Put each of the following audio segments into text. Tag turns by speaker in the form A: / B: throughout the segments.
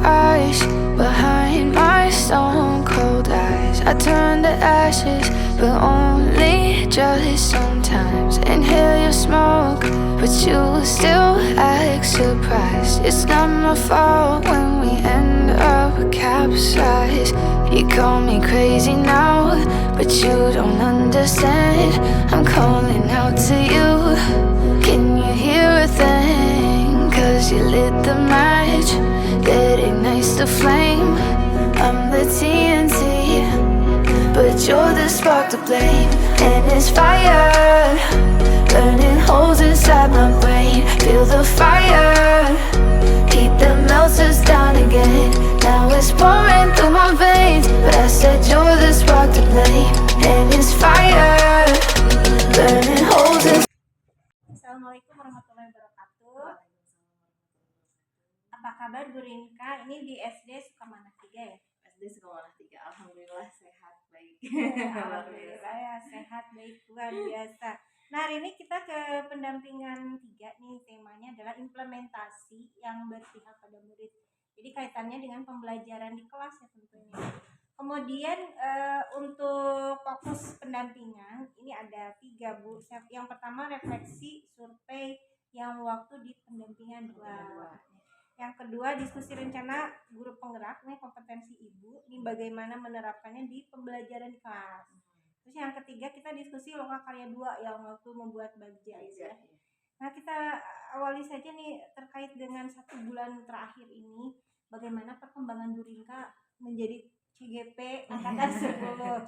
A: eyes behind my stone cold eyes. I turn to ashes, but only just sometimes. Inhale your smoke, but you still act surprised. It's not my fault when we end up capsized. You call me crazy now, but you don't understand. I'm calling out to you. Can you hear a thing? 'Cause you lit the match that ignites the flame. I'm the TNT, but you're the spark to blame. And it's fire, burning holes inside my brain. Feel the fire, heat that melts us down again. Now it's pouring through my veins, but I said you're the spark to blame. And it's fire, burning holes inside.
B: Assalamualaikum warahmatullahi wabarakatuh. Apa kabar Bu Rinka? Ini di SD Sukamanah 3 ya?
C: SD Sukamanah 3. Alhamdulillah sehat baik.
B: Alhamdulillah ya, sehat baik, luar biasa. Nah, hari ini kita ke pendampingan 3 nih. Temanya adalah implementasi yang berpihak pada murid. Jadi kaitannya dengan pembelajaran di kelas ya tentunya. Kemudian untuk fokus pendampingan ini ada 3 Bu. Yang pertama refleksi survei yang waktu di pendampingan 2. Yang kedua diskusi rencana guru penggerak nih kompetensi ibu ini bagaimana menerapkannya di pembelajaran di kelas. Terus yang ketiga kita diskusi lokal karya 2 yang waktu membuat bagja ya. Nah kita awali saja nih terkait dengan 1 bulan terakhir ini bagaimana perkembangan Bu Rinka menjadi CGP angkatan 10.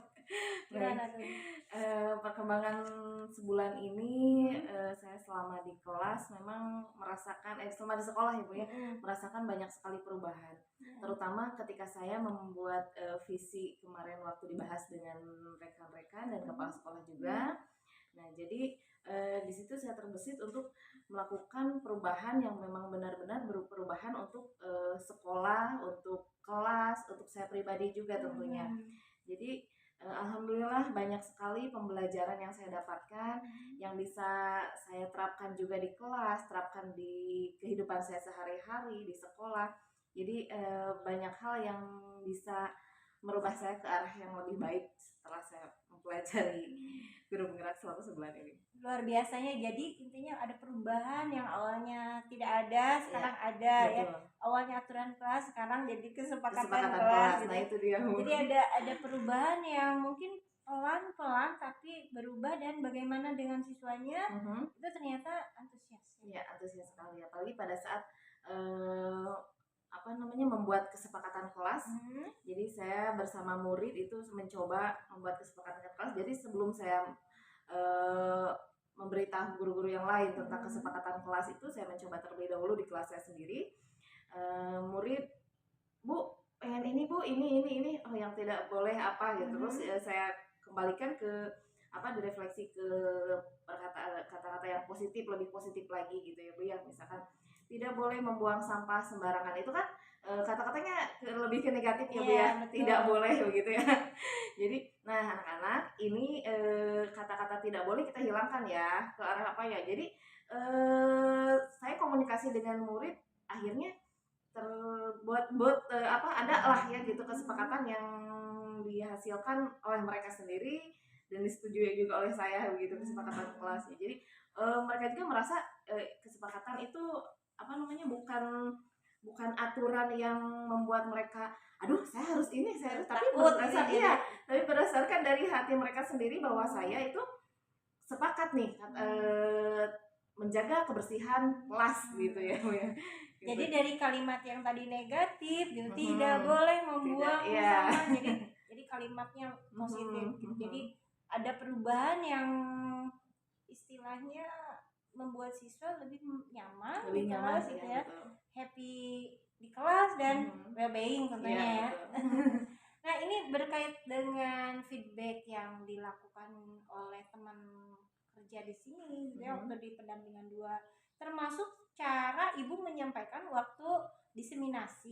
B: Gimana tuh?
C: Perkembangan sebulan ini saya selama di kelas memang merasakan selama di sekolah ya Bu ya, merasakan banyak sekali perubahan. Terutama ketika saya membuat visi kemarin waktu dibahas dengan rekan-rekan dan kepala sekolah juga. Nah, jadi di situ saya terbesit untuk melakukan perubahan yang memang benar-benar perubahan untuk sekolah, untuk kelas, untuk saya pribadi juga tentunya. Jadi alhamdulillah banyak sekali pembelajaran yang saya dapatkan yang bisa saya terapkan juga di kelas, terapkan di kehidupan saya sehari-hari di sekolah. Jadi banyak hal yang bisa merubah saya ke arah yang lebih baik setelah saya mempelajari guru penggerak selama sebulan ini.
B: Luar biasanya, jadi intinya ada perubahan yang awalnya tidak ada sekarang ada
C: betul.
B: Ya awalnya aturan kelas sekarang jadi kesepakatan
C: kelas
B: gitu.
C: Nah itu dia.
B: Jadi ada perubahan yang mungkin pelan-pelan tapi berubah dan bagaimana dengan siswanya itu ternyata antusias.
C: Ya antusias sekali apalagi pada saat membuat kesepakatan kelas. Jadi saya bersama murid itu mencoba membuat kesepakatan kelas. Jadi sebelum saya memberitahu guru-guru yang lain tentang kesepakatan kelas itu, saya mencoba terlebih dahulu di kelas saya sendiri. Murid, Bu, pengen ini Bu, ini, oh yang tidak boleh apa gitu. Terus saya kembalikan ke direfleksi ke kata-kata yang positif, lebih positif lagi gitu ya Bu ya. Misalkan tidak boleh membuang sampah sembarangan, itu kan kata-katanya lebih ke negatif ya Bu ya, tidak boleh begitu ya. Jadi nah anak-anak ini kata-kata tidak boleh kita hilangkan ya, ke arah apa ya. Jadi saya komunikasi dengan murid akhirnya terbuat ada lah ya gitu kesepakatan yang dihasilkan oleh mereka sendiri dan disetujui juga oleh saya begitu kesepakatan kelasnya. Jadi mereka juga merasa kesepakatan itu bukan aturan yang membuat mereka aduh saya harus ini saya harus, tapi berdasarkan dari hati mereka sendiri bahwa saya itu sepakat nih menjaga kebersihan kelas gitu ya. Gitu.
B: Jadi dari kalimat yang tadi negatif gitu tidak boleh membuang sampah jadi kalimatnya positif gitu. Jadi ada perubahan yang istilahnya membuat siswa lebih nyaman di kelas gitu ya. Happy di kelas dan well-being tentunya ya. Nah ini berkait dengan feedback yang dilakukan oleh teman kerja di sini gitu ya, waktu di pendampingan 2 termasuk cara ibu menyampaikan waktu diseminasi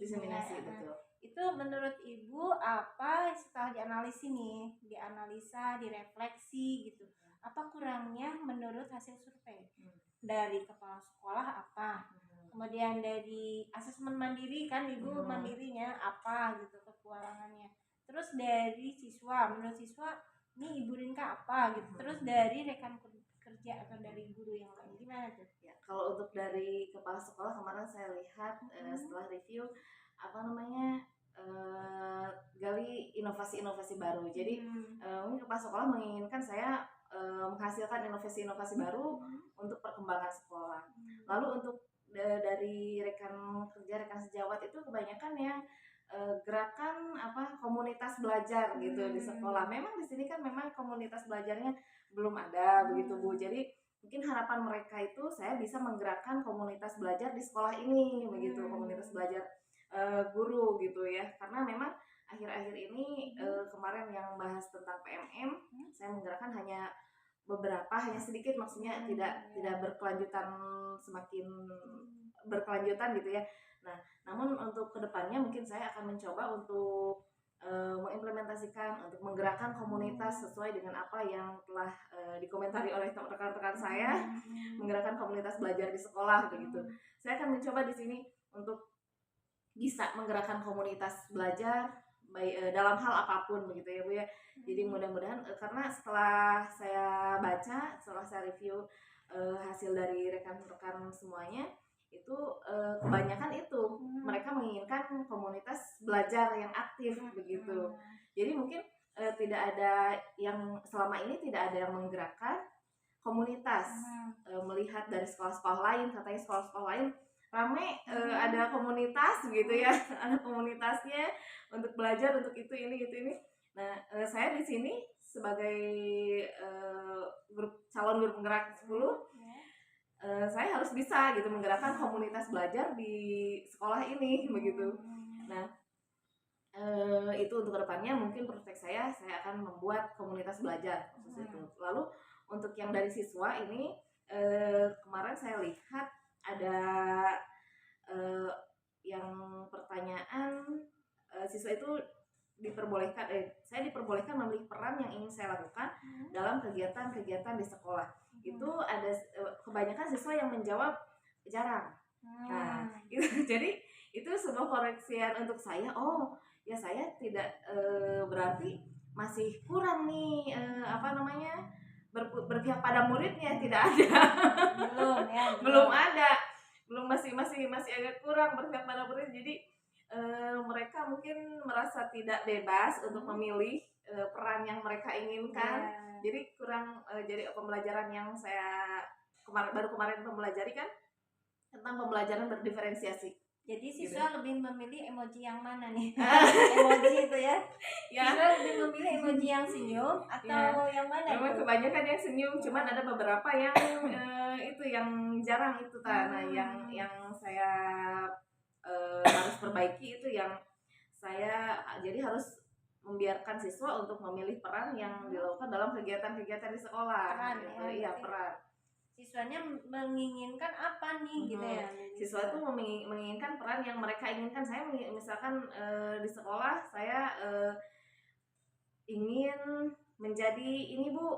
C: betul.
B: Itu menurut ibu apa setelah dianalisa, direfleksi gitu, apa kurangnya menurut hasil survei dari kepala sekolah apa Kemudian dari asesmen mandiri kan ibu mandirinya apa gitu kekurangannya. Terus dari siswa, menurut siswa ini ibu Rinka apa gitu. Terus dari rekan kerja atau dari guru yang lain gimana tuh?
C: Ya, kalau untuk dari kepala sekolah kemarin saya lihat setelah review apa namanya gali inovasi-inovasi baru. Jadi mungkin kepala sekolah menginginkan saya menghasilkan inovasi-inovasi baru untuk perkembangan sekolah. Lalu untuk dari rekan kerja, rekan sejawat itu kebanyakan yang gerakan apa komunitas belajar gitu di sekolah. Memang di sini kan memang komunitas belajarnya belum ada begitu Bu. Jadi mungkin harapan mereka itu saya bisa menggerakkan komunitas belajar di sekolah ini begitu, komunitas belajar guru gitu ya. Karena memang akhir-akhir ini kemarin yang bahas tentang PMM, saya menggerakkan hanya beberapa, hanya sedikit, maksudnya tidak berkelanjutan, semakin berkelanjutan gitu ya. Nah, namun untuk kedepannya mungkin saya akan mencoba untuk mengimplementasikan, untuk menggerakkan komunitas sesuai dengan apa yang telah dikomentari oleh rekan-rekan saya, menggerakkan komunitas belajar di sekolah begitu. Saya akan mencoba di sini untuk bisa menggerakkan komunitas belajar baik dalam hal apapun begitu ya Bu ya. Jadi mudah-mudahan karena setelah saya baca, setelah saya review hasil dari rekan-rekan semuanya itu kebanyakan itu mereka menginginkan komunitas belajar yang aktif begitu. Jadi mungkin tidak ada yang selama ini tidak ada yang menggerakkan komunitas. Melihat dari sekolah-sekolah lain, katanya sekolah-sekolah lain rame ada komunitas gitu ya, ada komunitasnya untuk belajar untuk itu ini. Nah saya di sini sebagai calon guru penggerak 10, saya harus bisa gitu menggerakkan komunitas belajar di sekolah ini begitu. Nah itu untuk kedepannya mungkin prospek saya akan membuat komunitas belajar khusus itu. Lalu untuk yang dari siswa ini kemarin saya lihat ada yang pertanyaan siswa itu saya diperbolehkan memilih peran yang ingin saya lakukan dalam kegiatan-kegiatan di sekolah. Itu ada kebanyakan siswa yang menjawab jarang. Nah, jadi itu sebuah koreksian untuk saya. Oh, ya saya tidak berarti masih kurang nih berpihak pada muridnya, tidak ada. belum ada. Masih agak kurang berpihak pada murid. Jadi mereka mungkin merasa tidak bebas untuk memilih peran yang mereka inginkan. Jadi kurang jadi pembelajaran yang saya baru kemarin mempelajari kan tentang pembelajaran berdiferensiasi.
B: Jadi siswa lebih memilih emoji yang mana nih? Emoji itu ya. Siswa lebih memilih emoji yang senyum atau yang mana?
C: Memang kebanyakan yang senyum, cuman ada beberapa yang itu yang jarang itu Nah, yang saya harus perbaiki itu yang saya jadi harus membiarkan siswa untuk memilih peran yang dilakukan dalam kegiatan-kegiatan di sekolah. Peran.
B: Siswanya menginginkan apa nih gitu ya?
C: Siswa itu menginginkan peran yang mereka inginkan. Saya misalkan di sekolah saya ingin menjadi ini Bu,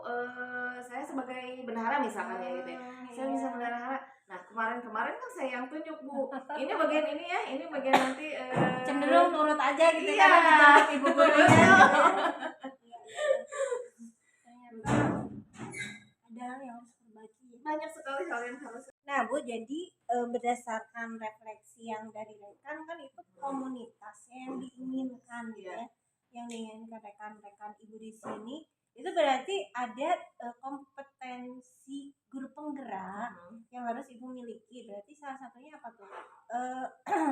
C: saya sebagai bendahara misalkan ya gitu ya. Saya bisa bendahara. Nah kemarin kan saya yang tunjuk Bu. Ini bagian ini ya, ini bagian nanti
B: cenderung nurut aja gitu
C: ya.
B: Karena ibu gurunya. Ada hal yang harus diperbaiki.
C: Banyak sekali hal yang harus.
B: Nah Bu, jadi berdasarkan refleksi yang dari rekan kan itu komunitasnya yang diinginkan ya, yang diinginkan rekan-rekan ibu di sini itu berarti ada kompetensi guru penggerak yang harus ibu miliki. Berarti salah satunya apa tuh?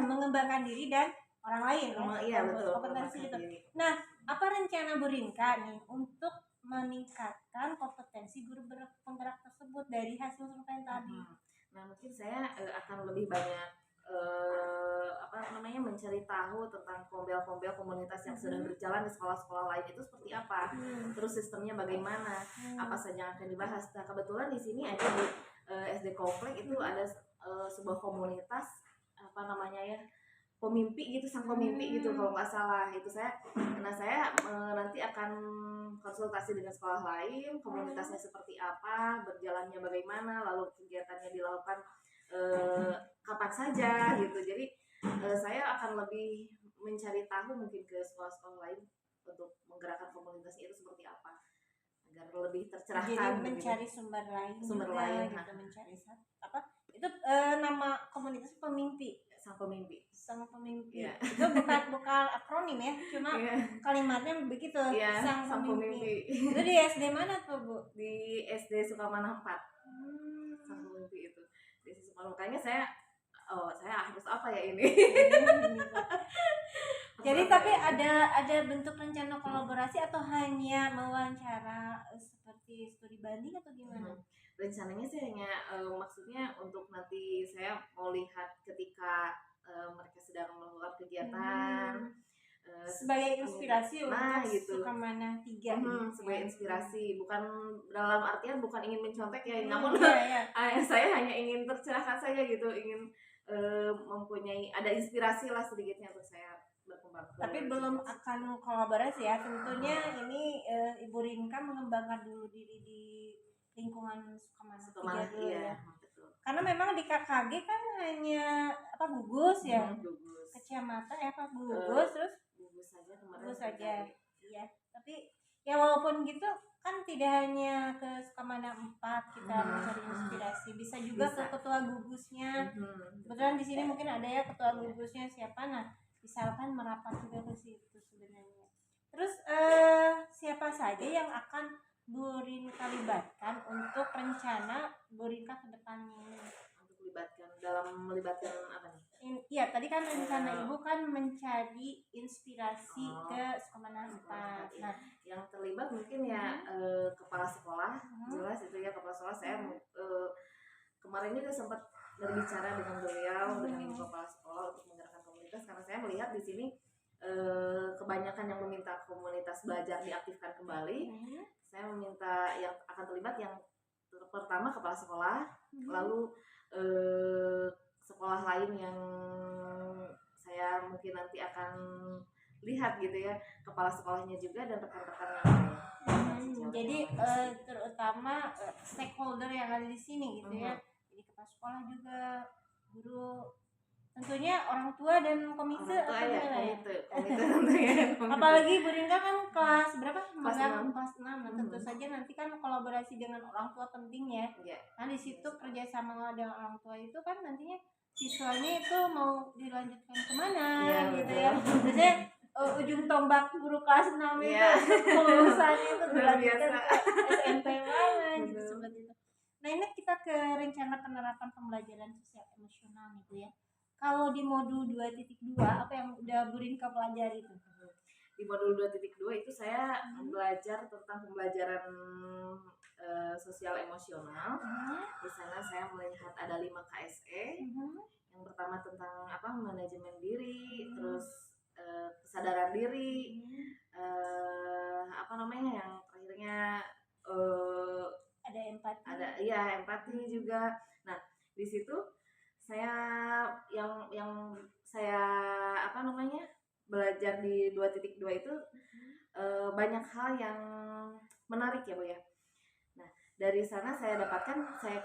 B: Mengembangkan diri dan orang lain
C: ya. Betul.
B: Kompetensi itu. Nah, apa rencana Bu Rinka nih untuk meningkatkan kompetensi guru penggerak tersebut dari hasil survei tadi?
C: Nah, mungkin saya akan lebih banyak mencari tahu tentang kombel-kombel komunitas yang sedang berjalan di sekolah-sekolah lain itu seperti apa, terus sistemnya bagaimana, apa saja yang akan dibahas. Nah, kebetulan di sini ada di SD Komplek itu ada sebuah komunitas pemimpi gitu, sang pemimpi gitu kalau nggak salah itu saya. Nah saya nanti akan konsultasi dengan sekolah lain, komunitasnya seperti apa, berjalannya bagaimana, lalu kegiatannya dilakukan kapan saja gitu. Jadi saya akan lebih mencari tahu mungkin ke sekolah-sekolah lain untuk menggerakkan komunitasnya itu seperti apa agar lebih tercerahkan.
B: Jadi mencari sumber lain
C: Sumber
B: juga,
C: lain,
B: gitu, mencari apa itu nama komunitas Pemimpi,
C: sang pemimpi.
B: Sang Pemimpi.
C: Iya.
B: Itu bukan akronim ya, cuma kalimatnya begitu,
C: Iya,
B: Sang
C: sang
B: Pemimpi.
C: pemimpi.
B: Itu di SD mana tuh, Bu?
C: Di SD Sukamana 4. Sang pemimpi itu di Sukamana. Makanya saya harus apa ya ini.
B: Jadi tapi ada bentuk rencana kolaborasi atau hanya mewawancara seperti studi banding atau gimana?
C: Rencananya sih hanya maksudnya untuk nanti saya mau lihat ketika mereka sedang melakukan kegiatan
B: sebagai inspirasi untuk
C: gitu.
B: Sukamana 3
C: sebagai inspirasi, bukan dalam artian bukan ingin mencontek ya, namun saya hanya ingin tercerahkan saja gitu, ingin mempunyai ada inspirasi lah sedikitnya untuk saya berkembang.
B: Tapi belum akan kolaborasi ya, tentunya ini Ibu Rinka mengembangkan dulu diri di lingkungan Sukamana 3 dulu ya.
C: Betul.
B: Karena memang di KKG kan hanya gugus ya,
C: gugus.
B: kecamatan gugus, terus
C: gugus saja kemarin.
B: Gugus saja, iya. Tapi ya walaupun gitu kan tidak hanya ke Sukamana 4 kita mencari inspirasi, bisa juga ke ketua gugusnya. Kebetulan di sini mungkin ada ya ketua gugusnya siapa, nah misalkan merapat juga ke situ sebenarnya. Terus siapa saja yang akan Bu Rinka libatkan untuk rencana Bu Rinka ke depannya ini?
C: Melibatkan apa nih?
B: Iya, tadi kan rencana Ibu kan mencari inspirasi ke Sukamana 4. Nah,
C: yang terlibat mungkin ya kepala sekolah, jelas itu ya kepala sekolah. Saya kemarin juga sempat berbicara dengan beliau, dengan ibu kepala sekolah untuk menggerakkan komunitas, karena saya melihat di sini kebanyakan yang meminta komunitas belajar diaktifkan kembali. Saya meminta yang akan terlibat yang pertama kepala sekolah, lalu sekolah lain yang saya mungkin nanti akan lihat gitu ya, kepala sekolahnya juga dan rekan-rekan yang lain.
B: Jadi terutama stakeholder yang ada di sini gitu ya. Jadi kepala sekolah juga, guru, tentunya orang tua dan komite atau gimana ya?
C: Komite tentunya.
B: Apalagi Bu Rinka kan kelas berapa?
C: Kelas 6.
B: Nah, tentu saja nanti kan kolaborasi dengan orang tua penting ya. Nah di situ kerjasama dengan orang tua itu kan nantinya siswanya itu mau dilanjutkan kemana gitu ya. Biasanya ujung tombak guru kelas 6 itu kelulusannya itu dilanjutkan ke SMP mana gitu seperti itu. Nah ini kita ke rencana penerapan pembelajaran sosial emosional nih Bu ya. Kalau di modul 2.2 apa yang udah Bu Rinka pelajari itu?
C: Di modul 2.2 itu saya belajar tentang pembelajaran sosial emosional. Di sana saya melihat ada 5 KSE. Yang pertama tentang manajemen diri, terus kesadaran diri, yang terakhirnya
B: ada empati.
C: Empati juga. Nah, di situ saya yang saya belajar di 2.2 itu banyak hal yang menarik ya Bu ya. Nah, dari sana saya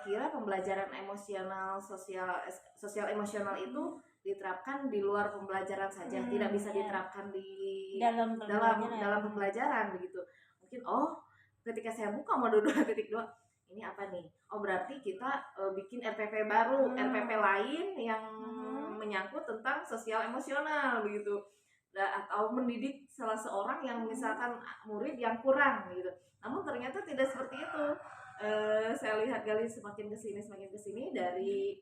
C: kira pembelajaran emosional sosial emosional itu diterapkan di luar pembelajaran saja, tidak bisa diterapkan di dalam pembelajaran begitu. Mungkin ketika saya buka modul 2.2 ini apa nih? Berarti kita bikin RPP baru, RPP lain yang menyangkut tentang sosial emosional begitu. Atau mendidik salah seorang yang misalkan murid yang kurang gitu. Namun ternyata tidak seperti itu. Saya lihat gali semakin kesini dari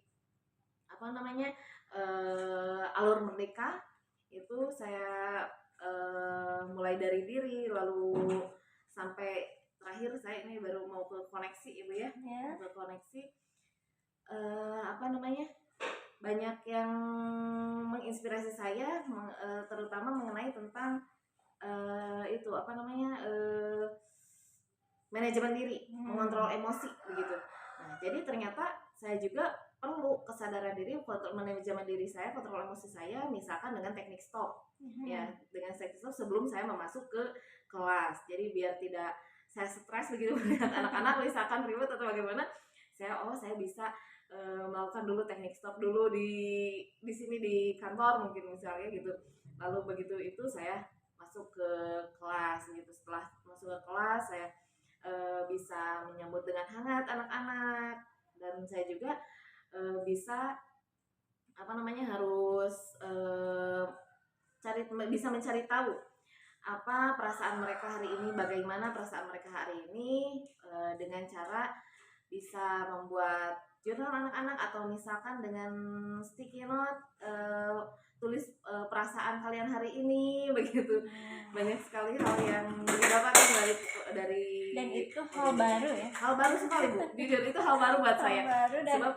C: alur merdeka itu saya mulai dari diri lalu sampai terakhir saya ini baru mau ke koneksi Ibu ya. Ke koneksi banyak yang menginspirasi saya terutama mengenai tentang manajemen diri, mengontrol emosi begitu. Nah, jadi ternyata saya juga perlu kesadaran diri untuk manajemen diri saya, kontrol emosi saya, misalkan dengan teknik stop. Ya, dengan teknik stop sebelum saya masuk ke kelas. Jadi biar tidak saya stres begitu melihat anak-anak misalkan ribut atau bagaimana, saya bisa melakukan dulu teknik stop dulu di sini di kantor mungkin misalnya gitu. Lalu begitu itu saya masuk ke kelas gitu. Setelah masuk ke kelas saya bisa menyambut dengan hangat anak-anak, dan saya juga bisa harus bisa mencari tahu apa perasaan mereka hari ini, bagaimana perasaan mereka hari ini, dengan cara bisa membuat jurnal anak-anak atau misalkan dengan sticky note, tulis perasaan kalian hari ini begitu. Banyak sekali hal yang didapatkan dari
B: Dan itu hal baru ya.
C: Hal baru sekali Bu. Jujur itu hal baru buat saya.
B: Baru dan
C: Sebab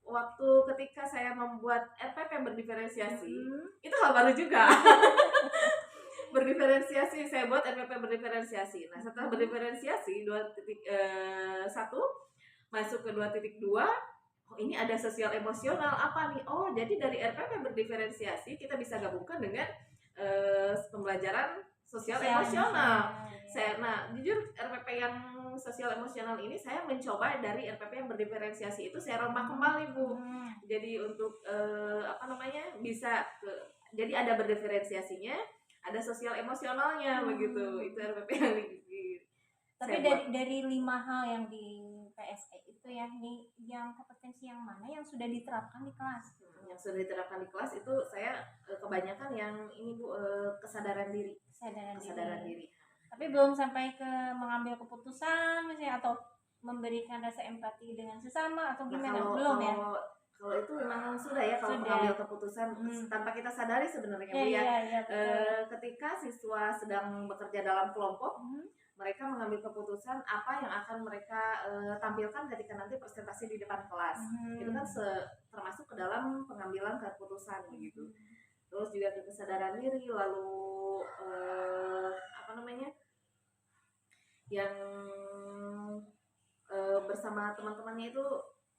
C: waktu ketika saya membuat RPP berdiferensiasi, itu hal baru juga. Berdiferensiasi, saya buat RPP berdiferensiasi. Nah, setelah berdiferensiasi 2.1 masuk ke 2.2, oh ini ada sosial emosional apa nih? Oh, jadi dari RPP berdiferensiasi kita bisa gabungkan dengan pembelajaran sosial emosional. Nah, jujur RPP yang sosial emosional ini saya mencoba dari RPP yang berdiferensiasi itu saya rombak kembali Bu. Jadi untuk bisa jadi ada berdiferensiasinya, ada sosial emosionalnya begitu. Itu RPP yang
B: tapi dari 5 hal yang di PSE itu ya, nih yang kompetensi yang mana yang sudah diterapkan di kelas?
C: Yang sudah diterapkan di kelas itu saya kebanyakan yang ini Bu, kesadaran diri. Kesadaran diri.
B: Tapi belum sampai ke mengambil keputusan misalnya, atau memberikan rasa empati dengan sesama atau gimana? Belum ya?
C: Kalau itu memang sudah ya, kalau mengambil keputusan tanpa kita sadari sebenarnya Bu ya. Ketika siswa sedang bekerja dalam kelompok, mereka mengambil keputusan apa yang akan mereka tampilkan ketika nanti presentasi di depan kelas. Itu kan termasuk ke dalam pengambilan keputusan begitu. Terus juga ke kesadaran diri, lalu yang bersama teman-temannya itu,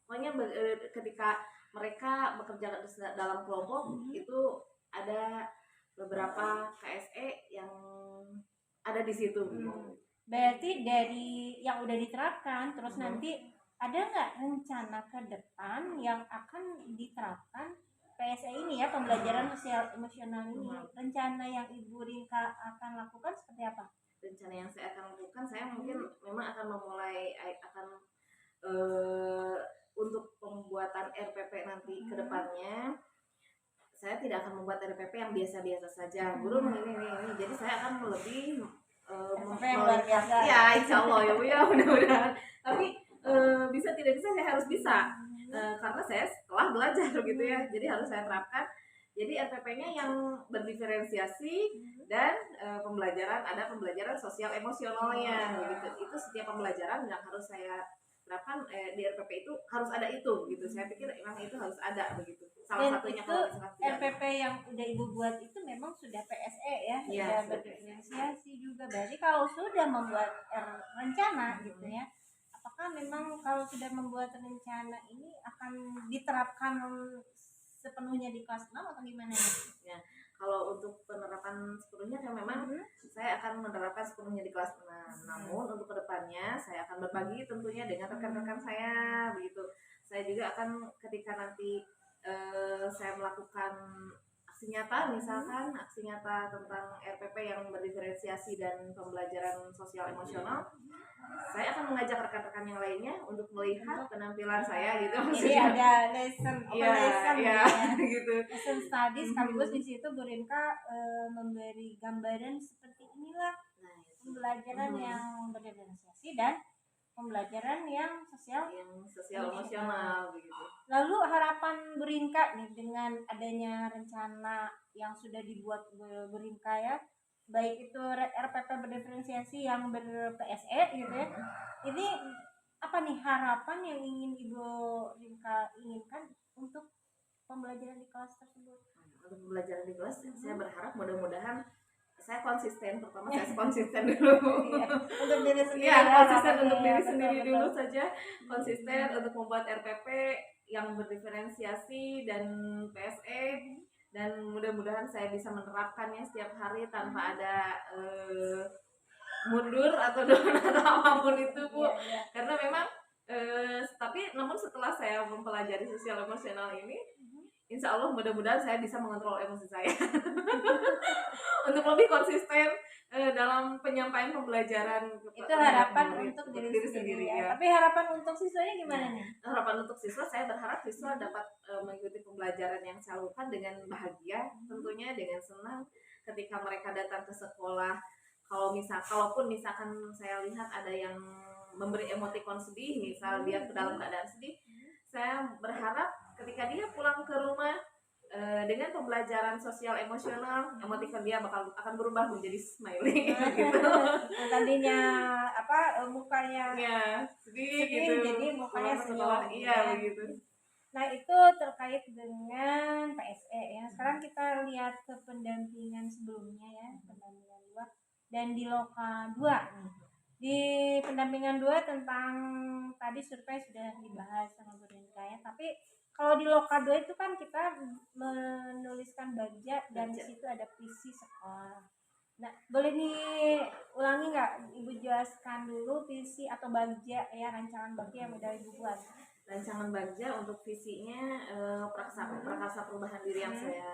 C: pokoknya ketika mereka bekerja dalam kelompok itu ada beberapa KSE yang ada di situ.
B: Berarti dari yang udah diterapkan, terus nanti ada nggak rencana ke depan yang akan diterapkan PSE ini ya, pembelajaran sosial emosional ini? Rencana yang Ibu Rinka akan lakukan seperti apa?
C: Rencana yang saya akan lakukan, saya mungkin memang akan memulai untuk pembuatan RPP nanti ke depannya. Saya tidak akan membuat RPP yang biasa-biasa saja. Guru ini. Jadi saya akan lebih
B: luar biasa.
C: Ya, insya Allah ya Bu ya, mudah-mudahan. Tapi bisa tidak bisa saya harus bisa. Karena saya setelah belajar gitu ya. Jadi harus saya terapkan. Jadi RPP-nya yang berdiferensiasi dan ada pembelajaran sosial emosionalnya begitu. Itu setiap pembelajaran yang harus saya terapkan di RPP itu harus ada itu gitu. Saya pikir memang itu harus ada begitu. Salah satunya
B: itu RPP yang udah Ibu buat itu memang sudah PSE ya, sudah berdiferensiasi juga. Berarti kalau sudah membuat rencana gitu ya, apakah memang kalau sudah membuat rencana ini akan diterapkan sepenuhnya di kelas 6 atau gimana ya?
C: Kalau untuk penerapan sepenuhnya kan memang saya akan menerapkan sepenuhnya di kelas 6. Namun untuk kedepannya saya akan berbagi tentunya dengan rekan-rekan saya begitu. Saya juga akan ketika nanti saya melakukan aksi nyata, misalkan aksi nyata tentang RPP yang berdiferensiasi dan pembelajaran sosial emosional, saya akan mengajak rekan-rekan yang lainnya untuk melihat penampilan saya gitu.
B: Jadi ada lesson
C: gitu.
B: Lesson study sekaligus di situ Bu Rinka memberi gambaran seperti inilah pembelajaran yang berdiferensiasi dan pembelajaran yang sosial
C: emosional begitu.
B: Lalu harapan Bu Rinka nih dengan adanya rencana yang sudah dibuat Bu Rinka ya, baik itu RPP berdiferensiasi yang ber-PSE gitu ya. Ini apa nih harapan yang ingin Ibu Rinka inginkan untuk pembelajaran di kelas tersebut?
C: Untuk pembelajaran di kelas saya berharap mudah-mudahan saya konsisten. Pertama saya konsisten dulu.
B: Untuk diri sendiri.
C: Konsisten untuk diri sendiri dulu saja. Konsisten untuk membuat RPP yang berdiferensiasi dan PSE, dan mudah-mudahan saya bisa menerapkannya setiap hari tanpa ada mundur atau down atau apapun itu Bu. Karena memang Tapi namun setelah saya mempelajari sosial emosional ini, insya Allah mudah-mudahan saya bisa mengontrol emosi saya untuk lebih konsisten dalam penyampaian pembelajaran
B: Itu harapan
C: murid,
B: untuk diri
C: sendiri
B: sendiri ya.
C: ya.
B: Tapi harapan untuk siswanya gimana nih?
C: Harapan untuk siswa, saya berharap siswa dapat mengikuti pembelajaran yang saya lakukan dengan bahagia, tentunya dengan senang ketika mereka datang ke sekolah. Kalaupun misalkan saya lihat ada yang memberi emotikon sedih, misal dia dalam keadaan sedih, saya berharap ketika dia pulang ke rumah dengan pembelajaran sosial emosional, emotikon dia akan berubah menjadi smiley gitu.
B: Yang tadinya mukanya
C: Ya, sedih
B: sedih
C: gitu.
B: jadi mukanya
C: Pulang ke
B: senyum.
C: sekolah, iya begitu.
B: Nah, itu terkait dengan PSE ya. Sekarang kita lihat ke pendampingan sebelumnya ya, pendampingan 2 dan di Loka 2. Di pendampingan 2 tentang tadi survei sudah dibahas sama Bu Rinka ya. Tapi kalau di Loka 2 itu kan kita menuliskan bagja dan di situ ada visi sekolah. Nah, boleh diulangi nggak Ibu jelaskan dulu visi atau bagja ya, rancangan bagja yang udah Ibu buat?
C: Rancangan bagja untuk visinya prakarsa perubahan diri yang saya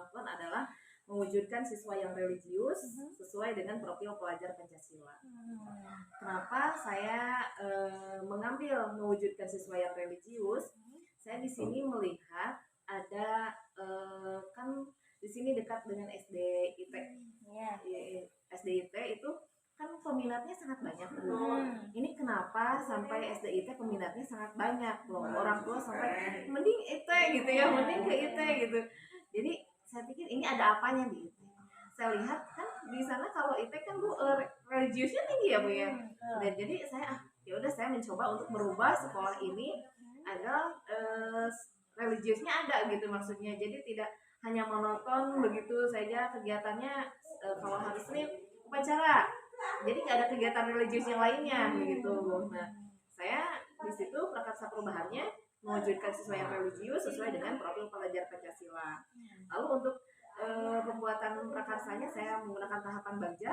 C: lakukan adalah mewujudkan siswa yang religius sesuai dengan profil pelajar Pancasila. Kenapa saya mengambil mewujudkan siswa yang religius? Saya di sini melihat ada kan di sini dekat dengan SDIT. SDIT itu kan peminatnya sangat banyak loh. Ini kenapa sampai SDIT peminatnya sangat banyak loh. Orang tua sampai mending IT gitu ya, mending ke IT gitu. Jadi saya pikir ini ada apanya di IT. Saya lihat kan di sana kalau IT kan Bu religiusnya tinggi ya Bu ya. Dan jadi saya mencoba untuk merubah sekolah ini agar religiusnya ada gitu maksudnya. Jadi tidak hanya monoton begitu saja kegiatannya, kalau hari Senin upacara, jadi nggak ada kegiatan religius yang lainnya begitu. Nah, saya di situ prakarsa perubahannya mewujudkan siswa yang religius sesuai dengan profil pelajar Pancasila. Lalu untuk pembuatan prakarsanya saya menggunakan tahapan bagja.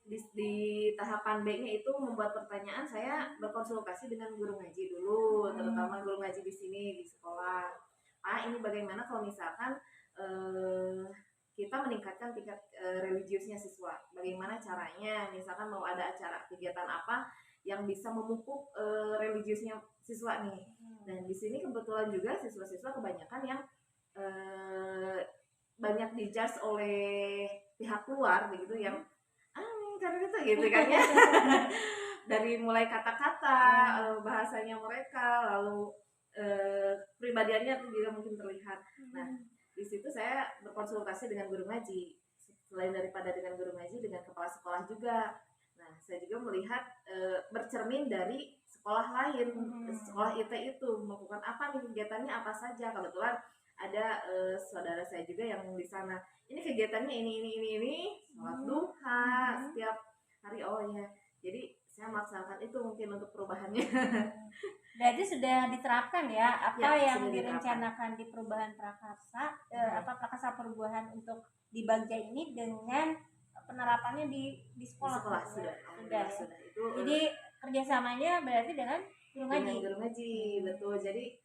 C: Di tahapan B-nya itu membuat pertanyaan, saya berkonsultasi dengan guru ngaji dulu, terutama guru ngaji di sini di sekolah. Ini bagaimana kalau misalkan kita meningkatkan tingkat religiusnya siswa? Bagaimana caranya? Misalkan mau ada acara kegiatan apa yang bisa memupuk religiusnya siswa nih. Dan di sini kebetulan juga siswa-siswa kebanyakan yang banyak dijudge oleh pihak luar begitu, yang karena itu gitu kan ya. Dari mulai kata-kata, bahasanya mereka, lalu pribadiannya juga mungkin terlihat. Nah, di situ saya berkonsultasi dengan guru ngaji. Selain daripada dengan guru ngaji, dengan kepala sekolah juga. Nah, saya juga melihat bercermin dari sekolah lain, sekolah IT itu melakukan apa nih, kegiatannya apa saja. Kebetulan ada saudara saya juga yang di sana. Ini kegiatannya ini, sholat duha setiap hari. Oh ya, jadi saya melaksanakan itu mungkin untuk perubahannya.
B: Berarti sudah diterapkan ya apa yang
C: diterapkan
B: direncanakan di perubahan prakarsa, prakarsa perubahan untuk di bagja ini dengan penerapannya di sekolah.
C: Sudah. Itu
B: jadi kerjasamanya berarti dengan guru ngaji.
C: Betul. Jadi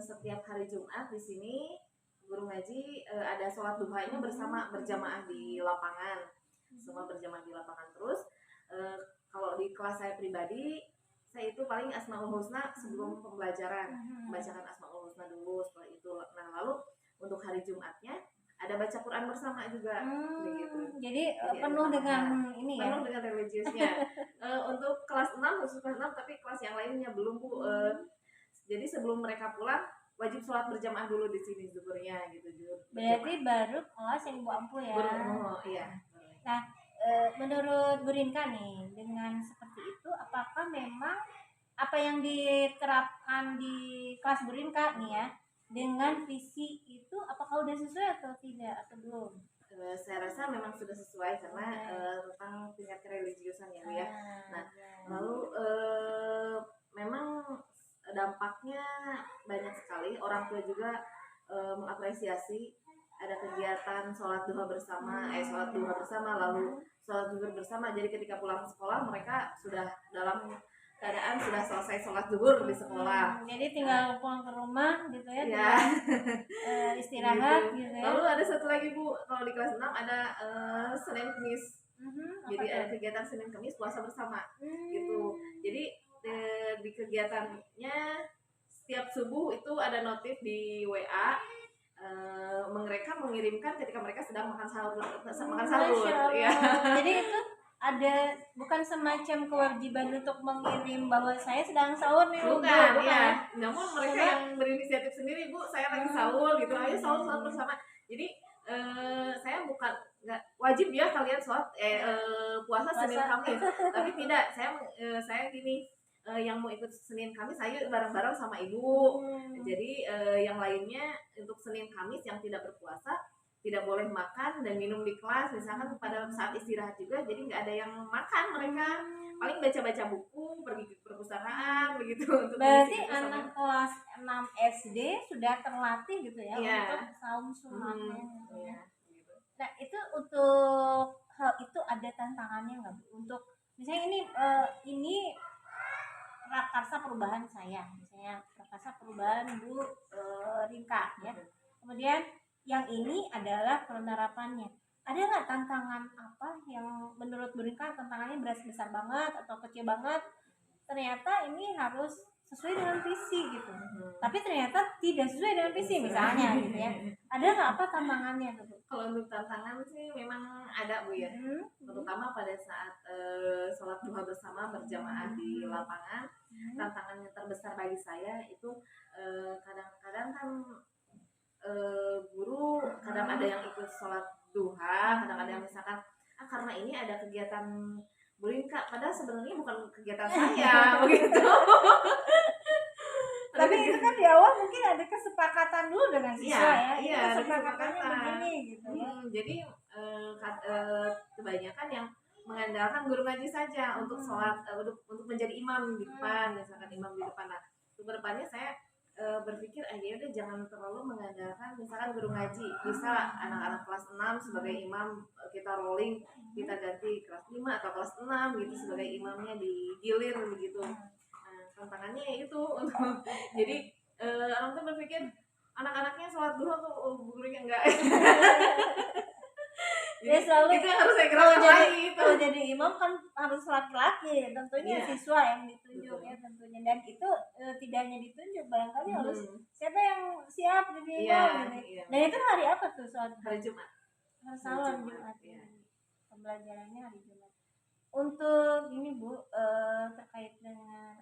C: setiap hari Jumat di sini guru ngaji ada sholat duhanya berjamaah di lapangan. Semua berjamaah di lapangan. Terus kalau di kelas saya pribadi, saya itu paling Asmaul Husna sebelum pembelajaran, membacakan Asmaul Husna dulu, setelah itu. Nah, lalu untuk hari Jumatnya ada baca Quran bersama juga, begitu.
B: Jadi penuh dengan ini ya.
C: Penuh dengan religiusnya. Untuk kelas 6, khusus kelas 6, tapi kelas yang lainnya belum Bu. Jadi sebelum mereka pulang wajib sholat berjamaah dulu di sini zuhurnya gitu.
B: Berarti baru kelas yang Ibu ampu ya.
C: Iya.
B: Nah, menurut Bu Rinka nih, dengan seperti itu apakah memang apa yang diterapkan di kelas Bu Rinka nih ya dengan visi itu apakah udah sesuai atau tidak atau belum?
C: Saya rasa memang sudah sesuai karena tentang tingkat kereligiusan ya. Nah, lalu memang dampaknya banyak sekali. Orang tua juga mengapresiasi ada kegiatan sholat duha bersama, lalu sholat zuhur bersama. Jadi ketika pulang sekolah mereka sudah dalam keadaan sudah selesai sholat zuhur di sekolah.
B: Jadi tinggal pulang ke rumah gitu ya,
C: Ya.
B: istirahat gitu ya.
C: Lalu ada satu lagi Bu, kalau di kelas 6 ada Senin Kamis. Jadi ada kegiatan Senin Kamis puasa bersama gitu. Jadi di kegiatannya setiap subuh itu ada notif di WA. Mereka mengirimkan ketika mereka sedang makan sahur. Ya.
B: Jadi itu ada bukan semacam kewajiban untuk mengirim bahwa saya sedang sahur nih,
C: bukan ya. Namun mereka yang berinisiatif sendiri, Bu, saya lagi sahur gitu, ayo sahur bersama. Jadi saya bukan nggak wajib ya kalian sholat puasa Senin Kamis, tapi tidak, saya gini, yang mau ikut Senin Kamis ayo bareng-bareng sama ibu. Jadi yang lainnya untuk Senin Kamis yang tidak berpuasa tidak boleh makan dan minum di kelas, misalkan pada saat istirahat juga, jadi nggak ada yang makan, mereka paling baca-baca buku, pergi ke perpustakaan begitu.
B: Berarti anak kelas 6 SD sudah terlatih gitu ya, untuk saum sunatnya.
C: Gitu.
B: Nah itu untuk hal itu ada tantangannya nggak Bu? Untuk misalnya ini prakarsa perubahan saya, misalnya prakarsa perubahan Bu Rinka ya. Kemudian yang ini adalah penerapannya. Ada nggak tantangan apa yang menurut Bu Rinka tantangannya besar banget atau kecil banget? Ternyata ini harus sesuai dengan visi gitu. Tapi ternyata tidak sesuai dengan visi misalnya gitu ya. Ada nggak apa tantangannya tuh?
C: Kalau untuk tantangan sih memang ada Bu ya. Terutama pada saat sholat duha bersama berjamaah di lapangan. Tantangan yang terbesar bagi saya itu kadang-kadang kan guru kadang ada yang ikut sholat duha, kadang ada yang misalkan karena ini ada kegiatan Bu Rinka, padahal sebenarnya bukan kegiatan saya begitu.
B: Tapi itu kan di awal mungkin ada kesepakatan dulu dengan siswa ya.
C: Iya,
B: kesepakatannya begini gitu ya.
C: Jadi kebanyakan yang mengandalkan guru ngaji saja untuk sholat, untuk menjadi imam di depan, misalkan imam di depan. Nah, untuk kedepannya saya berpikir ya udah jangan terlalu mengandalkan misalkan guru ngaji, bisa anak-anak kelas 6 sebagai imam, kita rolling, kita ganti kelas 5 atau kelas 6 gitu sebagai imamnya, digilir begitu. Nah, tantangannya itu untuk jadi orang tuh berpikir anak-anaknya sholat duha kok gurunya enggak.
B: Ya selalu
C: itu yang harus saya gerakan lagi.
B: Kalau jadi imam kan harus laki-laki, tentunya siswa yang ditunjuk ya tentunya, dan itu tidak hanya ditunjuk, barangkali harus siapa yang siap jadi imam gitu. Dan itu hari apa tuh sholat?
C: Hari Jumat.
B: Hari Jumat. Pembelajarannya hari Jumat. Untuk ini Bu, terkait dengan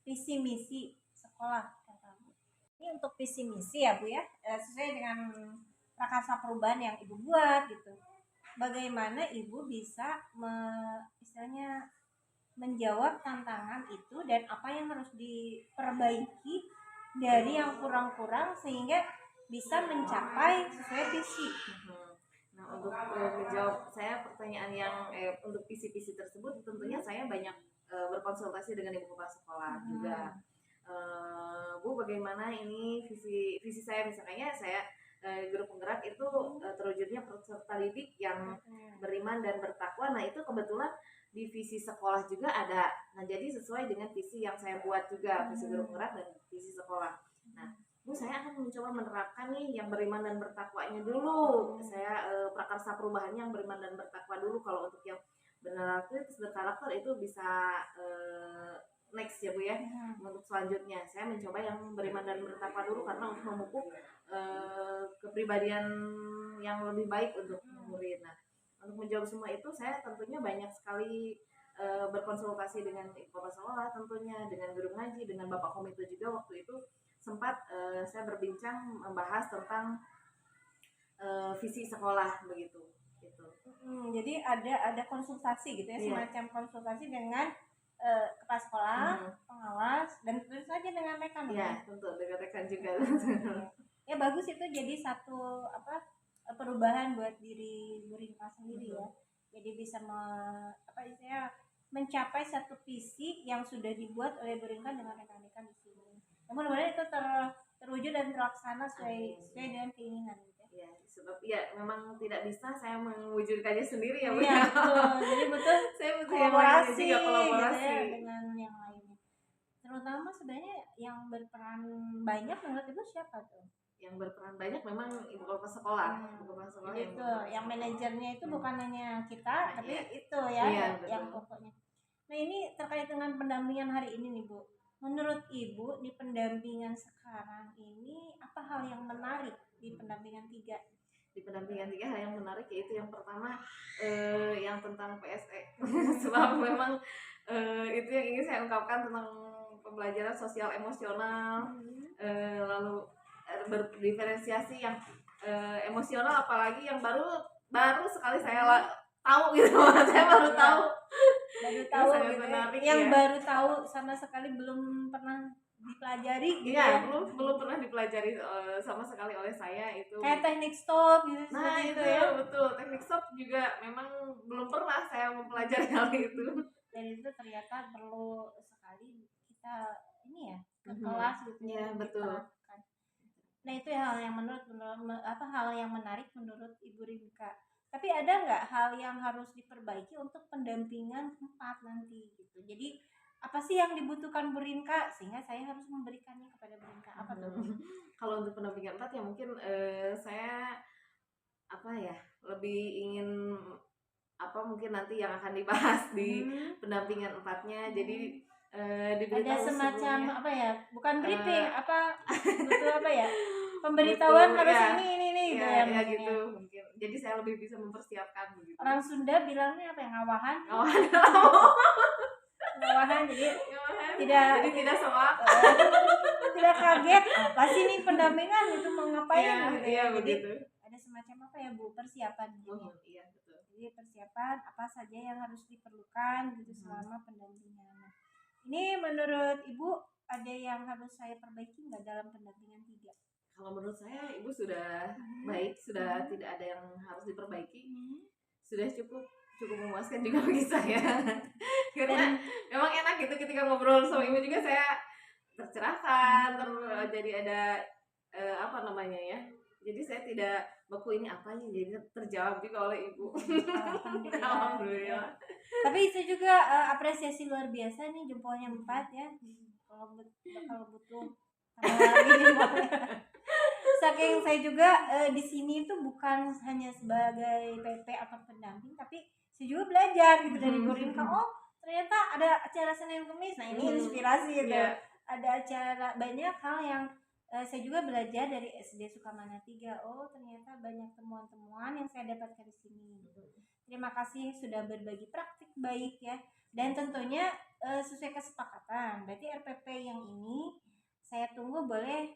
B: visi misi sekolah kata Bu. Ini untuk visi misi ya Bu ya, sesuai dengan prakarsa perubahan yang Ibu buat gitu. Bagaimana Ibu bisa istilahnya menjawab tantangan itu dan apa yang harus diperbaiki dari yang kurang-kurang sehingga bisa mencapai sesuai visi.
C: Nah, untuk menjawab saya pertanyaan yang untuk visi-visi tersebut, tentunya saya banyak berkonsultasi dengan ibu kepala sekolah juga. Bu, bagaimana ini visi saya, misalnya saya guru penggerak itu terwujudnya peserta didik yang beriman dan bertakwa. Nah, itu kebetulan di visi sekolah juga ada. Nah, jadi sesuai dengan visi yang saya buat juga, visi guru penggerak dan visi sekolah. Nah, Bu, saya akan mencoba menerapkan nih yang beriman dan bertakwanya dulu. Saya prakarsa perubahannya yang beriman dan bertakwa dulu. Kalau untuk yang berkarakter itu bisa next ya Bu ya. Untuk selanjutnya saya mencoba yang beriman dan bertakwa dulu karena untuk memupuk kepribadian yang lebih baik untuk murid. Nah, untuk menjawab semua itu saya tentunya banyak sekali berkonsultasi dengan kepala sekolah, tentunya dengan guru ngaji, dengan bapak komite juga. Waktu itu sempat saya berbincang membahas tentang visi sekolah begitu. Gitu.
B: Jadi ada konsultasi gitu ya, semacam konsultasi dengan kepala sekolah, pengawas, dan tentu saja dengan rekan.
C: Iya, tentu dengan rekan juga.
B: Ya bagus, itu jadi satu perubahan buat diri Bu Rinka sendiri ya. Jadi bisa mencapai satu visi yang sudah dibuat oleh Bu Rinka dengan rekan-rekan di sini. Mudah-mudahan itu terwujud dan terlaksana sesuai dengan keinginan gitu.
C: Ya, sebab memang tidak bisa saya mewujudkannya sendiri ya Bu.
B: Iya, betul. Jadi
C: saya butuh
B: kolaborasi
C: juga kolaborasi
B: gitu ya, dengan yang lainnya. terutama sebenarnya yang berperan banyak menurut Ibu siapa tuh?
C: Yang berperan banyak memang ibu kepala sekolah. Ibu kepala sekolah yang
B: Itu
C: berperan
B: yang
C: banyak.
B: manajernya itu bukan hanya kita,
C: Nah,
B: tapi
C: iya.
B: itu ya
C: Iya,
B: yang
C: betul.
B: pokoknya. Nah, ini terkait dengan pendampingan hari ini nih Bu. Menurut Ibu di pendampingan sekarang ini apa hal yang menarik di pendampingan 3?
C: Di pendampingan 3 hal yang menarik yaitu yang pertama yang tentang PSE. Sebab memang itu yang ingin saya ungkapkan tentang pembelajaran sosial emosional, lalu berdiferensiasi yang emosional, apalagi yang baru sekali saya tahu gitu. Saya baru
B: Ya.
C: tahu.
B: Baru
C: Itu
B: tahu
C: sangat
B: gitu ya.
C: menarik,
B: Yang
C: ya.
B: baru tahu sama sekali belum pernah dipelajari gitu ya.
C: Iya, belum pernah dipelajari sama sekali oleh saya itu.
B: Kayak teknik stop gitu
C: Nah,
B: seperti
C: itu
B: itu ya.
C: betul. Teknik stop juga memang belum pernah saya mempelajari hal itu.
B: Dan itu ternyata perlu sekali kita ini ya ke
C: Mhm.
B: kelas gitu
C: Iya,
B: ya,
C: betul.
B: diterapkan. Nah, itu hal yang hal yang menarik menurut Ibu Rinka. Tapi ada nggak hal yang harus diperbaiki untuk pendampingan 4 nanti gitu. Jadi apa sih yang dibutuhkan Bu Rinka sehingga saya harus memberikannya kepada Bu Rinka? Apa tuh?
C: Kalau untuk pendampingan 4 ya mungkin saya apa ya, lebih ingin mungkin nanti yang akan dibahas di pendampingan 4-nya. Jadi
B: Ada
C: diberitahu
B: semacam
C: sebelumnya.
B: apa ya? Bukan briefing, butuh apa ya?
C: Butuh,
B: Pemberitahuan harus
C: ya.
B: ini gitu
C: Ya,
B: ya,
C: ya
B: mungkin
C: gitu
B: ya.
C: mungkin. Jadi saya lebih bisa mempersiapkan begitu.
B: Orang Sunda bilangnya apa ya? Ngawahan. Ngawahan jadi
C: Jadi tidak soak.
B: tidak kaget apa sih nih pendampingan itu mau ngapain gitu ya.
C: Iya,
B: Jadi
C: begitu.
B: ada semacam apa ya Bu, persiapan gitu ya.
C: Iya, betul.
B: Jadi persiapan apa saja yang harus diperlukan gitu selama pendampingan. Nah, ini menurut Ibu ada yang harus saya perbaiki nggak dalam pendampingan 3?
C: Kalau menurut saya Ibu sudah baik, sudah tidak ada yang harus diperbaiki. Sudah cukup memuaskan juga bagi saya. Karena memang enak gitu ketika ngobrol sama Ibu juga saya tercerahkan, jadi ada apa namanya ya. Jadi saya tidak baku ini apa nih, jadi terjawab juga oleh Ibu. Alhamdulillah.
B: Tapi itu juga apresiasi luar biasa nih, jempolnya 4 ya. Kalau butuh tambah lagi jempolnya. Saking saya juga di sini itu bukan hanya sebagai PP atau pendamping, tapi saya juga belajar gitu dari Bu Rinka. Oh, ternyata ada acara Senin Kamis. Nah, ini inspirasi gitu.
C: Yeah.
B: Ada acara, banyak hal yang saya juga belajar dari SD Sukamana 3. Oh, ternyata banyak temuan-temuan yang saya dapatkan di sini. Terima kasih sudah berbagi praktik baik ya. Dan tentunya sesuai kesepakatan. Berarti RPP yang ini saya tunggu boleh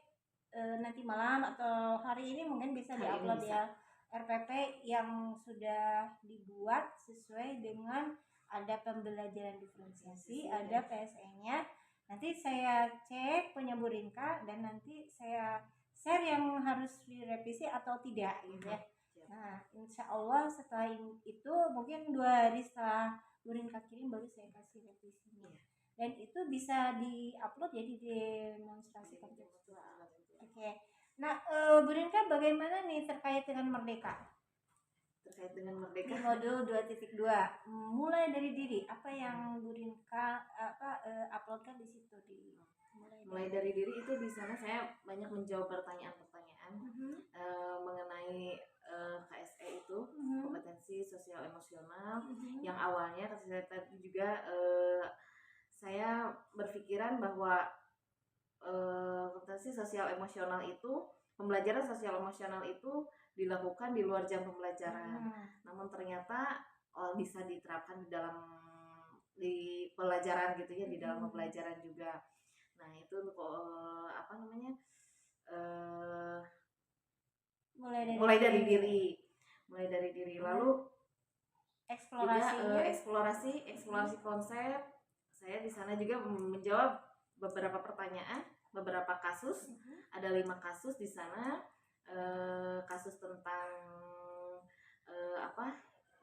B: nanti malam atau hari ini mungkin bisa diupload ya. RPP yang sudah dibuat sesuai dengan ada pembelajaran diferensiasi, ada PSE-nya. Nanti saya cek punya Bu Rinka dan nanti saya share yang harus direvisi atau tidak gitu ya. Nah, insya Allah setelah itu mungkin 2 hari setelah Bu Rinka kirim baru saya kasih revisinya. Dan itu bisa di-upload ya di demonstrasi kontekstual. Oke. Nah, Bu Rinka bagaimana nih terkait dengan Merdeka?
C: Terkait dengan Merdeka.
B: Di modul 2.2, mulai dari diri. Apa yang Bu Rinka uploadkan di situ
C: mulai dari diri itu di sana saya banyak menjawab pertanyaan-pertanyaan mengenai KSE itu, kompetensi sosial emosional, yang awalnya saya tadi juga saya berpikiran bahwa kompetensi sosial emosional itu, pembelajaran sosial emosional itu dilakukan di luar jam pembelajaran. Namun ternyata bisa diterapkan di pelajaran gitu ya, di dalam pembelajaran juga. Nah, itu apa namanya? Mulai dari diri. Lalu eksplorasi konsep. Saya di sana juga menjawab beberapa pertanyaan, beberapa kasus. Ada 5 kasus di sana. Kasus tentang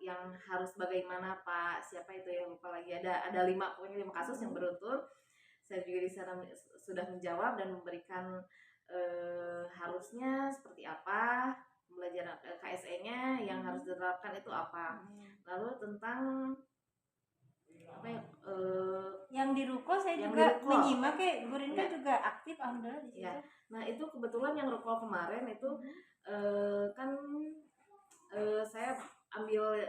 C: yang harus bagaimana Pak siapa itu ya, lupa lagi, ada 5 pokoknya 5 kasus yang beruntun. Saya juga di sana sudah menjawab dan memberikan harusnya seperti apa pembelajaran KSE-nya yang harus diterapkan itu apa. Lalu tentang apa ya,
B: yang di Ruko saya
C: Yang
B: juga
C: di Ruko.
B: menyimak ya, Bu Rinda
C: Ya.
B: juga aktif alhamdulillah di situ.
C: Ya. Nah itu kebetulan yang Ruko kemarin itu kan saya ambil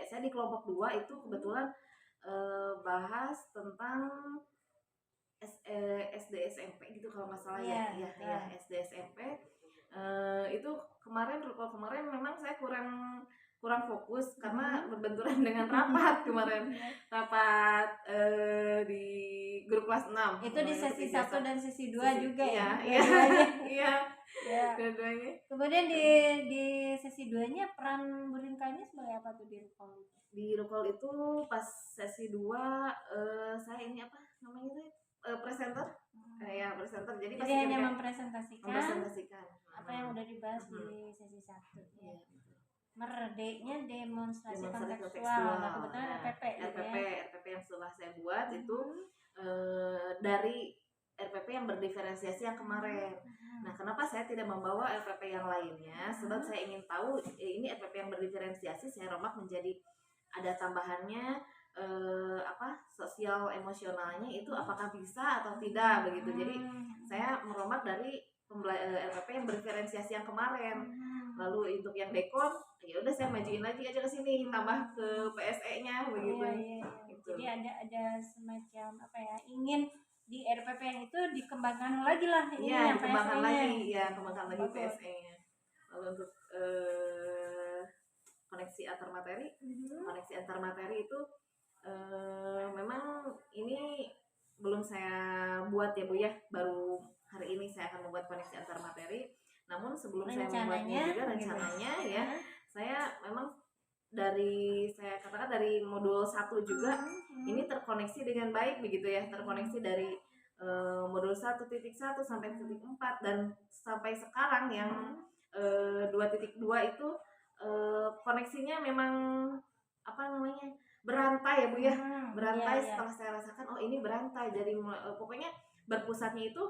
C: saya di kelompok 2 itu kebetulan bahas tentang SD SMP gitu kalau nggak salah
B: Iya,
C: ya
B: betul.
C: ya SD SMP. Itu kemarin memang saya kurang fokus karena berbenturan dengan rapat kemarin, rapat di grup kelas 6
B: Itu di sesi 1 dan sesi 2 juga ya.
C: iya iya
B: Ya.
C: dua-duanya.
B: Kemudian di sesi 2-nya peran Bu Rinda ini sebagai apa tuh di Ruko?
C: Di Rukol itu pas sesi 2 saya ini apa namanya itu presenter ya presenter jadi
B: Jadi hanya mempresentasikan apa yang udah dibahas di sesi 1 ya. Merdeknya demonstrasi kontekstual. Nah, kebetulan RPP gitu ya.
C: RPP yang setelah saya buat itu dari RPP yang berdiferensiasi yang kemarin. Nah, kenapa saya tidak membawa RPP yang lainnya? Sebab saya ingin tahu ini RPP yang berdiferensiasi saya rombak menjadi ada tambahannya sosial emosionalnya itu apakah bisa atau tidak begitu. Jadi saya merombak dari RPP yang berdiferensiasi yang kemarin. Lalu untuk yang dekon ya udah saya majuin lagi aja ke sini tambah ke PSE-nya begitu.
B: Iya.
C: Gitu.
B: Jadi ada semacam apa ya, ingin di RPP yang itu dikembangkan lagi lah ini
C: Iya,
B: yang
C: dikembangkan
B: PSE-nya.
C: lagi, ya kembangkan lagi
B: Bagus.
C: PSE-nya. Lalu untuk koneksi antar materi itu memang ini belum saya buat ya Bu ya, baru hari ini saya akan membuat koneksi antar materi. Namun sebelum saya membuatnya juga rencananya ya, saya memang saya katakan dari modul 1 juga ini terkoneksi dengan baik begitu ya, terkoneksi dari modul 1.1 sampai 1.4 dan sampai sekarang yang 2.2 itu koneksinya memang berantai ya Bu ya, berantai. Setelah saya rasakan ini berantai, jadi pokoknya berpusatnya itu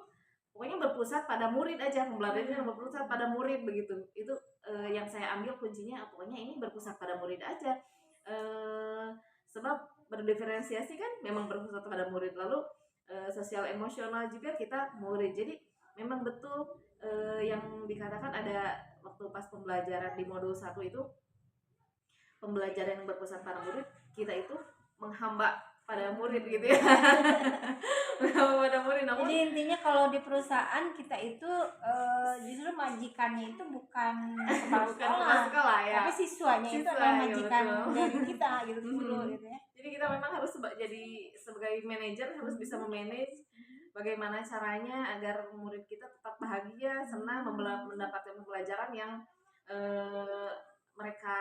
C: berpusat pada murid aja, pembelajaran berpusat pada murid begitu. Itu yang saya ambil kuncinya, pokoknya ini berpusat pada murid aja. Sebab berdiferensiasi kan memang berpusat pada murid, lalu sosial emosional juga kita murid. Jadi memang betul yang dikatakan ada waktu pas pembelajaran di modul 1 itu, pembelajaran yang berpusat pada murid, kita itu menghamba pada murid gitu ya. Pada murid. Namun,
B: jadi intinya kalau di perusahaan kita itu justru majikannya itu bukan kepala sekolah
C: ya.
B: Tapi siswanya itu adalah majikan
C: betul.
B: dari kita gitu dulu gitu ya.
C: Jadi kita memang harus jadi sebagai manajer harus bisa memanage bagaimana caranya agar murid kita tetap bahagia, senang, mendapatkan pelajaran yang mereka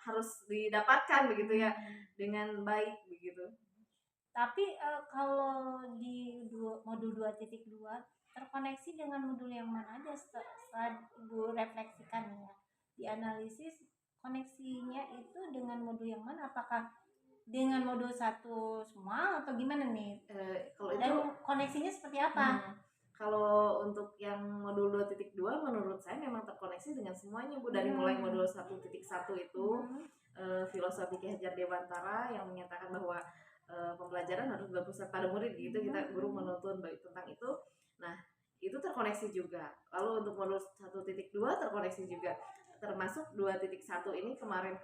C: harus didapatkan begitu ya, dengan baik begitu.
B: Tapi kalau di modul 2.2 terkoneksi dengan modul yang mana aja setelah Ibu refleksikan ya, dianalisis koneksinya itu dengan modul yang mana, apakah dengan modul 1 semua atau gimana nih?
C: Kalau
B: dan
C: itu
B: koneksinya seperti apa?
C: Kalau untuk yang modul 2.2 menurut saya memang terkoneksi dengan semuanya Bu, dari mulai modul 1.1 itu filosofi Ki Hajar Dewantara yang menyatakan bahwa pembelajaran harus berpusat pada murid gitu, kita guru menuntun baik tentang itu. Nah, itu terkoneksi juga. Lalu untuk modul 1.2 terkoneksi juga, termasuk 2.1 ini kemarin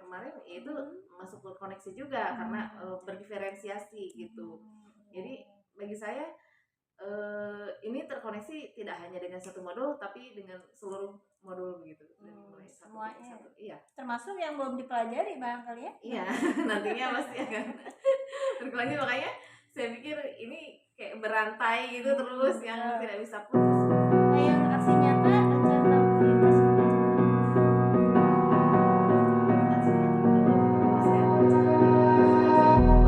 C: itu masuk terkoneksi juga karena berdiferensiasi gitu. Jadi bagi saya ini terkoneksi tidak hanya dengan satu modul tapi dengan seluruh modul gitu, dari mulai
B: semuanya.
C: Iya.
B: Termasuk yang belum dipelajari barangkali ya?
C: Iya, nantinya pasti akan berkelanjut. Makanya saya pikir ini kayak berantai gitu terus yang tidak bisa putus.
B: Nah, yang aksi nyata rencana Bu Rinda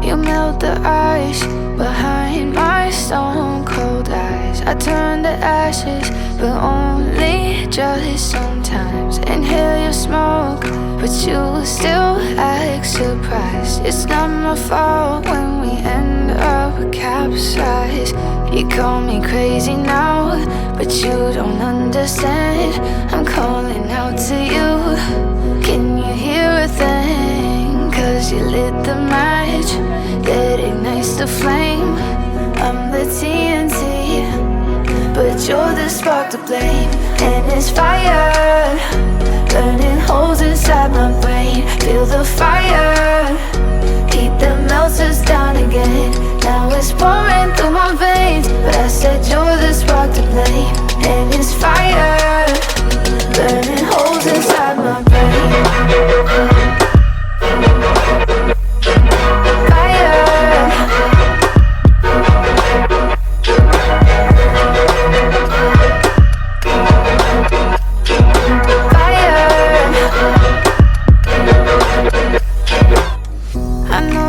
A: You melt the ice behind my stone cold eyes. I turn to ashes, but only just sometimes. Inhale your smoke, but you still act surprised. It's not my fault when we end up capsized. You call me crazy now, but you don't understand. I'm calling out to you. Can you hear a thing? 'Cause you lit the match that ignites the flame. blame, and it's fire burning holes inside my brain. Feel the fire, heat that melts us down again. Now it's pouring through my veins, but I said you're the spark to blame, and it's fire burning holes inside my brain.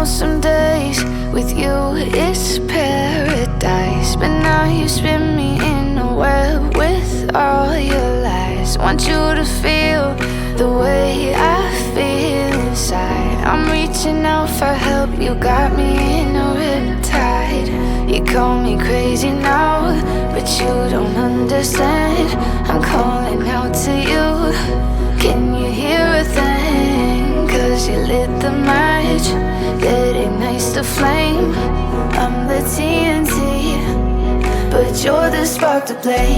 A: Some days with you it's paradise, but now you spin me in a web with all your lies. Want you to feel the way I feel inside. I'm reaching out for help, you got me in a riptide. You call me crazy now, but you don't understand. I'm calling out to you, can you hear a thing? 'Cause you lit the match that ignites the flame. I'm the TNT, but you're the spark to play.